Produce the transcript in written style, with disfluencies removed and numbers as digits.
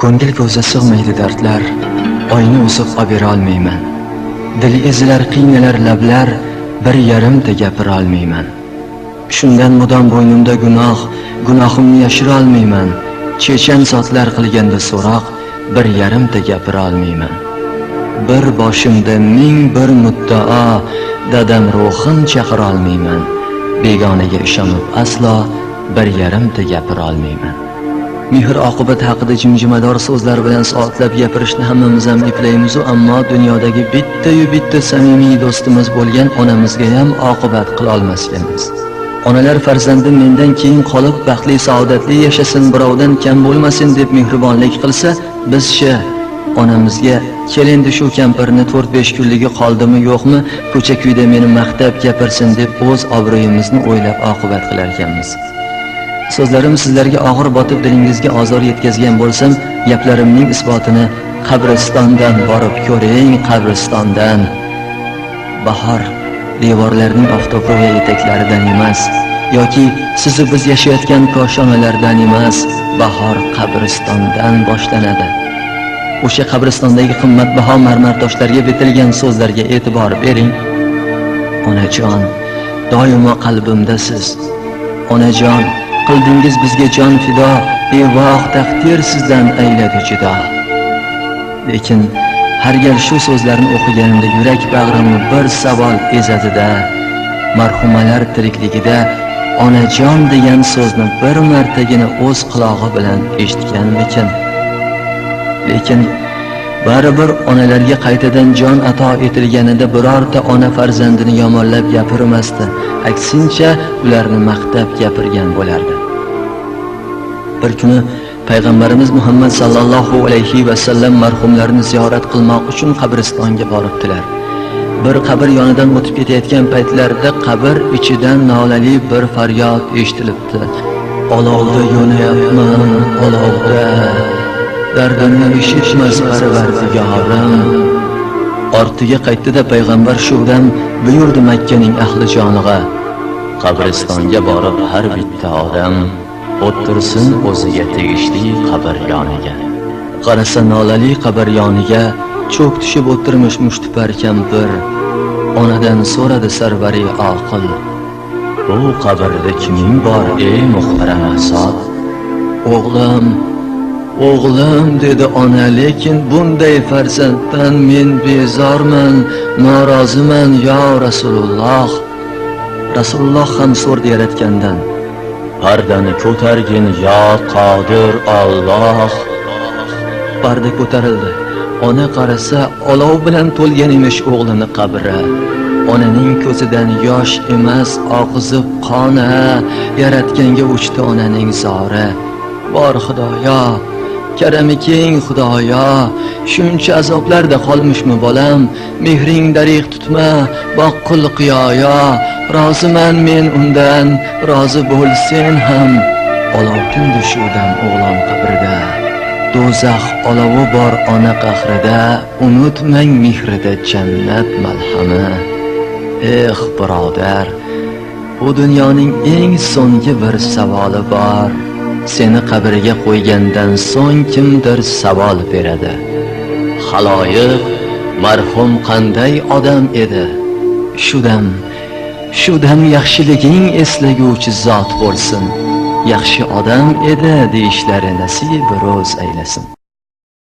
Ko'ngil ko'zga sig'maydi dardlar, oyni o'sib obera olmayman. Dil ezilar qiynalar lablar, bir yarimta gapira olmayman. Shundan mudom bo'ynimda gunohimni yashira olmayman. Chechan zotlar qilganda so'roq, bir yarimta gapira olmayman. Bir boshimda ming bir muddao, dadam ruhin chaqira olmayman. Begonaga ishonib aslo bir yarimta gapira olmayman. Mehr oqibat haqida jimjimador so'zlar bilan soatlab gapirishni hammamiz ham eplaymiz, ammo dunyodagi bitta samimiy do'stimiz bo'lgan onamizga ham oqibat qila olmasganmiz. Onalar farzandi mendan keyin qolib baxtli saodatli yashasin, birovdan kam bo'lmasin deb mehribonlik qilsa, bizchi onamizga kelendi shu kampirni 4-5 kunligi qoldimi yo'qmi, ko'cha-kuyda meni maqtab gapirsin deb o'z obro'yimizni o'ylab oqibat qilar ekanmiz. So'zlarim sizlarga og'ir botib dilingizga ozor yetkazgan bo'lsam, gaplarimning isbotini qabristondan borib ko'ring, qabristondan. Bahor devorlarning oftobro'ya etaklaridan emas, yoki sizni biz yashayotgan koshonalardan emas, bahor qabristondan boshlanadi. O'sha qabristondagi qimmatbaho marmar toshlarga bitilgan so'zlarga e'tibor bering. Onajon, doimo qalbimdasiz. Onajon, qildingiz bizga jon fido, bevoh taqdir sizdan ayladi judo. Lekin har gal shu so'zlarni o'qiganimda yurak bag'rimni bir savol ezadi-da. Marhumalar tirikligida onajon degan so'zni bir martagina o'z quloqi bilan eshitganmikin? Lekin baribir onalarga qaytadan jon ato etilganida birorta ona farzandini yomonlab gapirmasdi, aksincha ularni maqtab gapirgan bo'lardi. Bir kuni payg'ambarimiz Muhammad sallallohu alayhi va sallam marhumlarni ziyorat qilmoq uchun qabristonga boribdilar. Bir qabr yonidan o'tib ketayotgan paytlarida qabr ichidan nolali bir faryod eshitilibdi. Olovda yonayapman, olovda. Dardimni eshitmas Parvardigorim. Ortiga qaytdi-da payg'ambar shuvdan buyurdi Makkaning ahli joniga: qabristonga borib har bitta odam o'tirsin o'ziga tegishli qabr yoniga. Qarasa nolali qabr yoniga cho'k tushib o'tirmish mushtipar kampir. Onadan so'radi sarvari oqil: bu qabrda kiming bor ey muhtaram zot? O'g'lim dedi ona, lekin bunday farzanddan men bezorman, noroziman yo Rasululloh. Rasululloh ham so'rdi yaratgandan: pardani ko'targin yo qodir Alloh. Parda ko'tarildi. Ona qarasa olov bilan to'lgan emish o'g'lini qabri. Onaning ko'zidan yosh emas, oqizib qona, yaratganga uchdi onaning zori. Bor Xudoyo, karami keng Xudoyo, shuncha azoblarda qolmishmi bolam, mehring dariq tutma, boqqul qiyoyo, roziman men undan, rozi bo'l sen ham. Olov tindi shudam o'g'lon qabrida, do'zax olovi bor ona qahrida, unutmang mehrida jannat malhami. Birodar, bu dunyoning eng so'nggi bir savoli bor. Seni qabriga qo'ygandan so'ng kimdir savol beradi: xaloyiq, marhum qanday odam edi? Shudam yaxshiliging eslaguvchi zot bo'lsin. Yaxshi odam edi deyishlari nasib ro'z aylasin.